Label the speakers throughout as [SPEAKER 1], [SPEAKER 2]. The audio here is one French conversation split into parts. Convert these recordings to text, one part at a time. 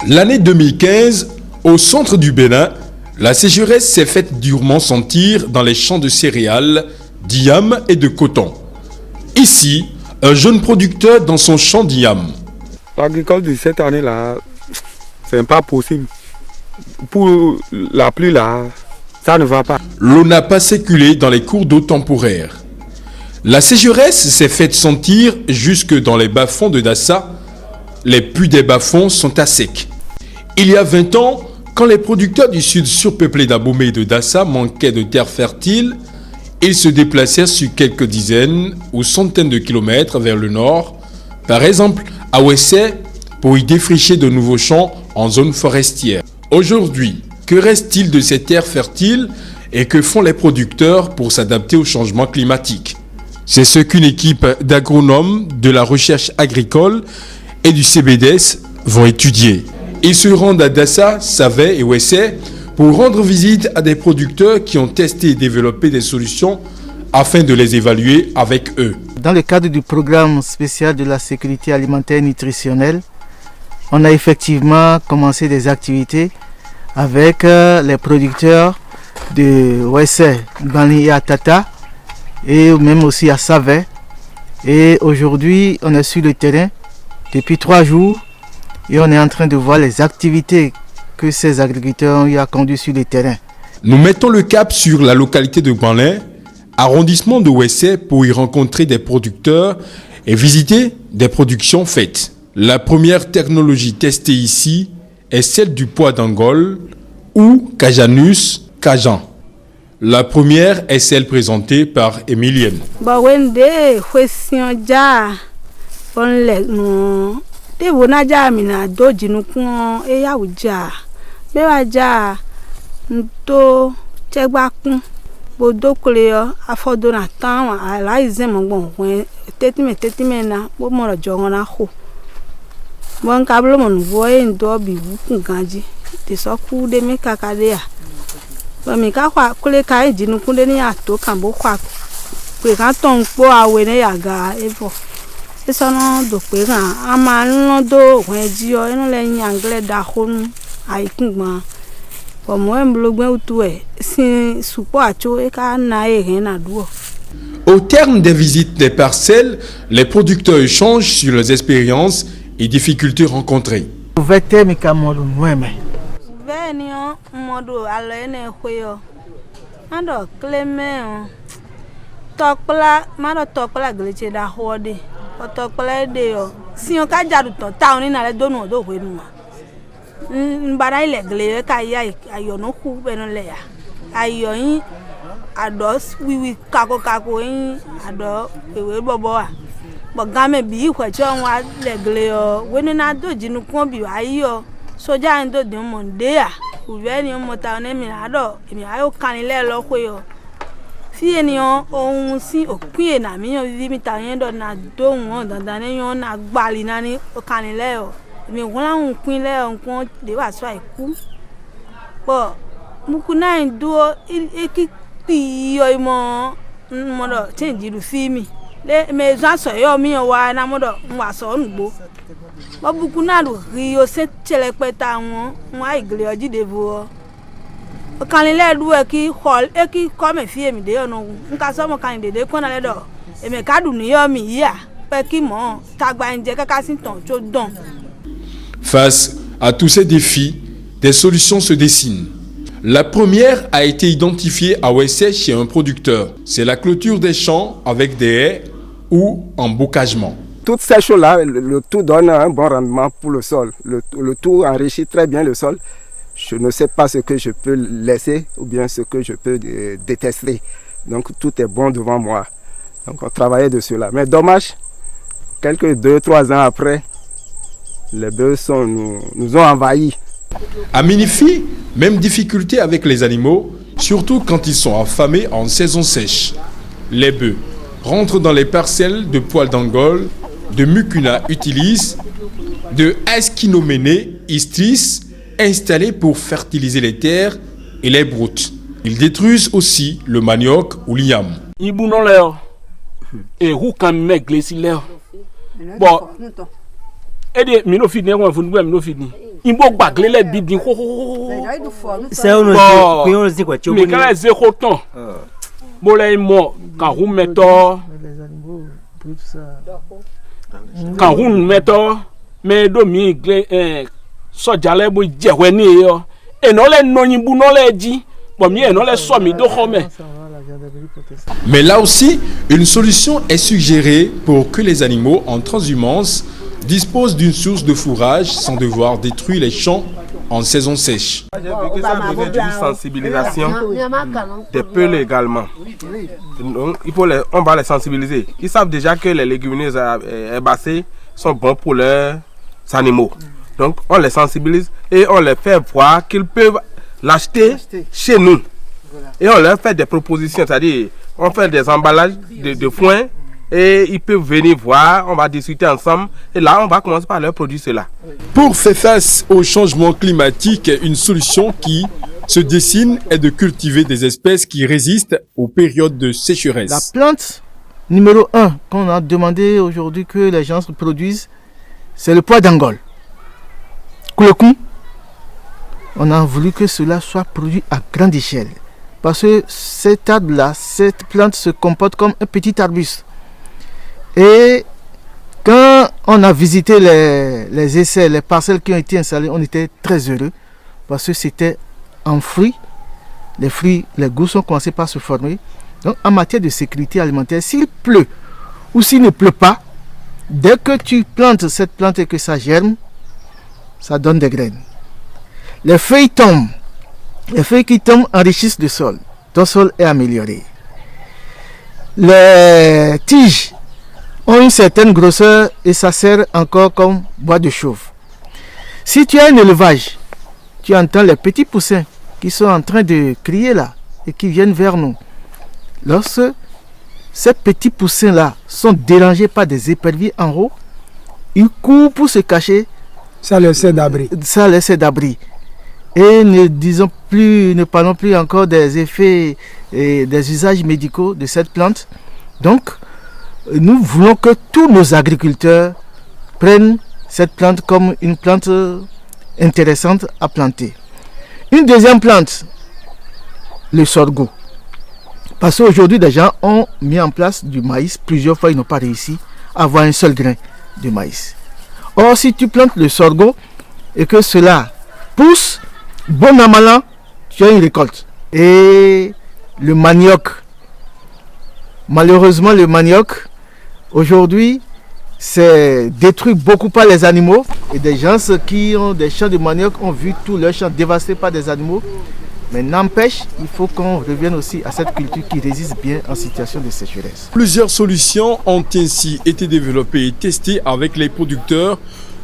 [SPEAKER 1] L'année 2015, au centre du Bénin, la sécheresse s'est faite durement sentir dans les champs de céréales, d'yam et de coton. Ici, un jeune producteur dans son champ d'yam.
[SPEAKER 2] L'agriculture de cette année-là, c'est pas possible. Pour la pluie là, ça ne va pas.
[SPEAKER 1] L'eau n'a pas circulé dans les cours d'eau temporaires. La sécheresse s'est faite sentir jusque dans les bas-fonds de Dassa. Les puits des bas-fonds sont à sec. Il y a 20 ans, quand les producteurs du sud surpeuplé d'Abomey et de Dassa manquaient de terres fertiles, ils se déplacèrent sur quelques dizaines ou centaines de kilomètres vers le nord, par exemple à Ouessé, pour y défricher de nouveaux champs en zone forestière. Aujourd'hui, que reste-t-il de ces terres fertiles et que font les producteurs pour s'adapter au changement climatique? C'est ce qu'une équipe d'agronomes de la recherche agricole et du CBDS vont étudier. Ils se rendent à Dassa, Savé et Ouessé pour rendre visite à des producteurs qui ont testé et développé des solutions afin de les évaluer avec eux.
[SPEAKER 3] Dans le cadre du programme spécial de la sécurité alimentaire et nutritionnelle, on a effectivement commencé des activités avec les producteurs de Ouessé, Bani et Atata, et même aussi à Savé. Et aujourd'hui, on est sur le terrain depuis 3 jours et on est en train de voir les activités que ces agriculteurs ont conduit sur le terrain.
[SPEAKER 1] Nous mettons le cap sur la localité de Gbanlin, arrondissement de Ouessé, pour y rencontrer des producteurs et visiter des productions faites. La première technologie testée ici est celle du pois d'Angole ou Cajanus Cajan. La première est celle présentée par Emilienne. Au terme des visites des parcelles, les producteurs échangent sur leurs expériences et difficultés rencontrées. Face à tous ces défis, des solutions se dessinent. La première a été identifiée à Ouessé chez un producteur. C'est la clôture des champs avec des haies ou en bocagement.
[SPEAKER 2] Toutes ces choses-là, le tout donne un bon rendement pour le sol. Le tout enrichit très bien le sol. Je ne sais pas ce que je peux laisser ou bien ce que je peux détester. Donc tout est bon devant moi. Donc on travaillait de cela. Mais dommage, quelques 2-3 ans après, les bœufs nous ont envahis.
[SPEAKER 1] À Minifi, même difficulté avec les animaux, surtout quand ils sont affamés en saison sèche. Les bœufs rentrent dans les parcelles de poils d'Angole, de Mucuna utilis, de Askinomene istris, installés pour fertiliser les terres et les broutes. Ils détruisent aussi le manioc ou l'iam.
[SPEAKER 4] Bon, et des minofini, on va vous nous minofini. il faut bagler les bidins.
[SPEAKER 5] C'est un autre quoi.
[SPEAKER 4] Mais quand les zéro temps, bon là il mort quand vous mettez, quand vous mettez, mais domi so jale bo jeweni yo et non les non yibu non les dit bon mi non les somi do xome.
[SPEAKER 1] Mais là aussi, une solution est suggérée pour que les animaux en transhumance disposent d'une source de fourrage sans devoir détruire les champs en saison sèche.
[SPEAKER 6] J'ai vu que ça a besoin d'une sensibilisation des peuples également. Donc, on va les sensibiliser. Ils savent déjà que les légumineuses herbacées sont bons pour leurs animaux. Donc on les sensibilise et on les fait voir qu'ils peuvent l'acheter chez nous. Et on leur fait des propositions, c'est-à-dire on fait des emballages de foin et ils peuvent venir voir, on va discuter ensemble et là on va commencer par leur produire cela.
[SPEAKER 1] Pour faire face au changement climatique, une solution qui se dessine est de cultiver des espèces qui résistent aux périodes de sécheresse.
[SPEAKER 3] La plante numéro 1 qu'on a demandé aujourd'hui que les gens produisent, c'est le pois d'Angole. Koulekou, on a voulu que cela soit produit à grande échelle. Parce que cet arbre-là, cette plante se comporte comme un petit arbuste. Et quand on a visité les essais, les parcelles qui ont été installées, on était très heureux. Parce que c'était en fruits. Les fruits, les gousses ont commencé par se former. Donc en matière de sécurité alimentaire, s'il pleut ou s'il ne pleut pas, dès que tu plantes cette plante et que ça germe, ça donne des graines. Les feuilles tombent. Les feuilles qui tombent enrichissent le sol. Ton sol est amélioré. Les tiges ont une certaine grosseur et ça sert encore comme bois de chauffe. Si tu as un élevage, tu entends les petits poussins qui sont en train de crier là et qui viennent vers nous. Lorsque ces petits poussins-là sont dérangés par des éperviers en haut, ils courent pour se cacher.
[SPEAKER 7] Ça leur sert d'abri.
[SPEAKER 3] Ça leur sert d'abri. Et ne parlons plus encore des effets et des usages médicaux de cette plante. Donc, nous voulons que tous nos agriculteurs prennent cette plante comme une plante intéressante à planter. Une deuxième plante, le sorgho. Parce qu'aujourd'hui, des gens ont mis en place du maïs. Plusieurs fois, ils n'ont pas réussi à avoir un seul grain de maïs. Or, si tu plantes le sorgho et que cela pousse, bon an mal an, tu as une récolte. Et le manioc, malheureusement, le manioc, aujourd'hui, c'est détruit beaucoup par les animaux. Et des gens qui ont des champs de manioc ont vu tous leurs champs dévastés par des animaux. Mais n'empêche, il faut qu'on revienne aussi à cette culture qui résiste bien en situation de sécheresse.
[SPEAKER 1] Plusieurs solutions ont ainsi été développées et testées avec les producteurs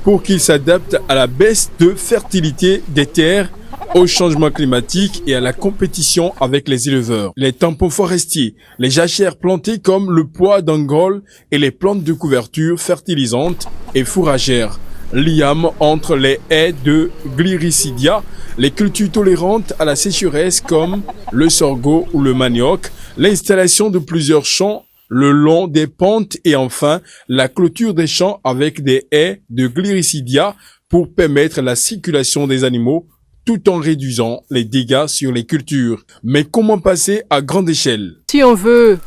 [SPEAKER 1] pour qu'ils s'adaptent à la baisse de fertilité des terres, au changement climatique et à la compétition avec les éleveurs. Les tampons forestiers, les jachères plantées comme le pois d'Angole et les plantes de couverture fertilisantes et fourragères. Liam entre les haies de Gliricidia, les cultures tolérantes à la sécheresse comme le sorgho ou le manioc, l'installation de plusieurs champs le long des pentes et enfin la clôture des champs avec des haies de Gliricidia pour permettre la circulation des animaux tout en réduisant les dégâts sur les cultures. Mais comment passer à grande échelle?
[SPEAKER 8] Si on veut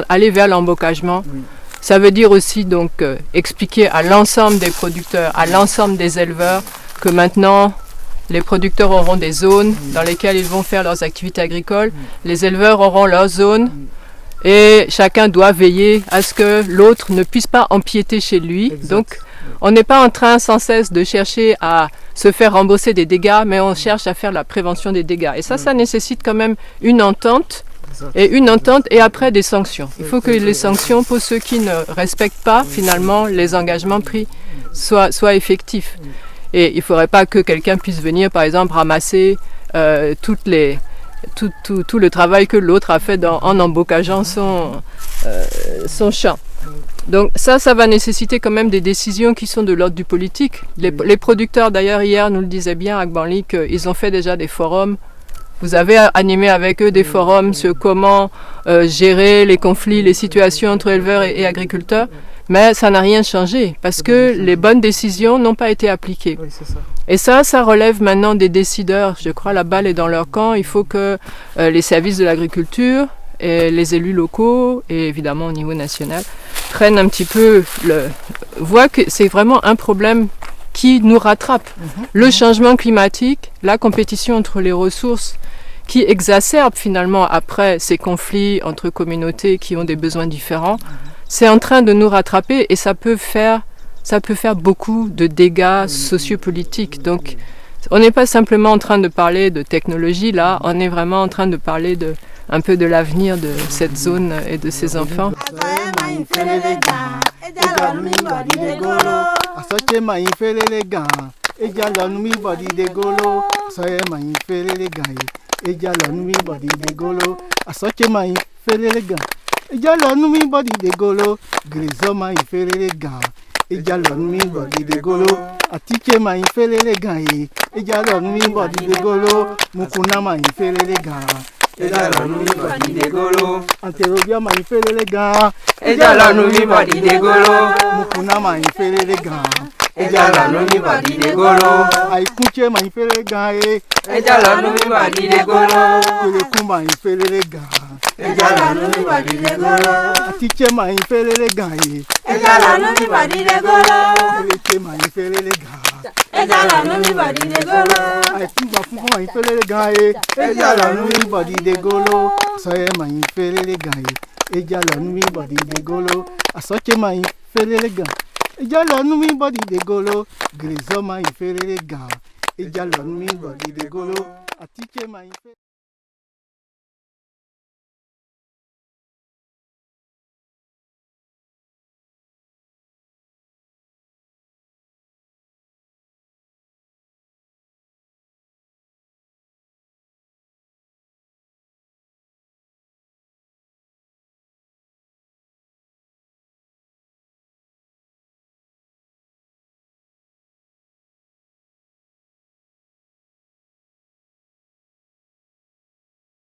[SPEAKER 8] aller vers l'embocagement, ça veut dire aussi donc expliquer à l'ensemble des producteurs, à l'ensemble des éleveurs que maintenant les producteurs auront des zones dans lesquelles ils vont faire leurs activités agricoles, les éleveurs auront leurs zones et chacun doit veiller à ce que l'autre ne puisse pas empiéter chez lui. Exact. Donc on n'est pas en train sans cesse de chercher à se faire rembourser des dégâts, mais on cherche à faire la prévention des dégâts. Et ça nécessite quand même une entente et après des sanctions. Il faut que les sanctions pour ceux qui ne respectent pas finalement les engagements pris soient effectifs. Et il ne faudrait pas que quelqu'un puisse venir par exemple ramasser tout le travail que l'autre a fait en embocageant son champ. Donc ça va nécessiter quand même des décisions qui sont de l'ordre du politique. Les producteurs d'ailleurs hier nous le disaient bien à Gbanli qu'ils ont fait déjà des forums. Vous avez animé avec eux des forums sur comment gérer les conflits, les situations entre éleveurs et agriculteurs. Mais ça n'a rien changé parce que les bonnes décisions n'ont pas été appliquées.
[SPEAKER 3] Oui, c'est ça.
[SPEAKER 8] Et ça relève maintenant des décideurs. Je crois la balle est dans leur camp. Il faut que les services de l'agriculture et les élus locaux et évidemment au niveau national prennent un petit peu voient que c'est vraiment un problème qui nous rattrape. Le changement climatique, la compétition entre les ressources qui exacerbe finalement après ces conflits entre communautés qui ont des besoins différents, c'est en train de nous rattraper et ça peut faire beaucoup de dégâts sociopolitiques. Donc on n'est pas simplement en train de parler de technologie là, on est vraiment en train de parler un peu de l'avenir de cette zone et de ses enfants.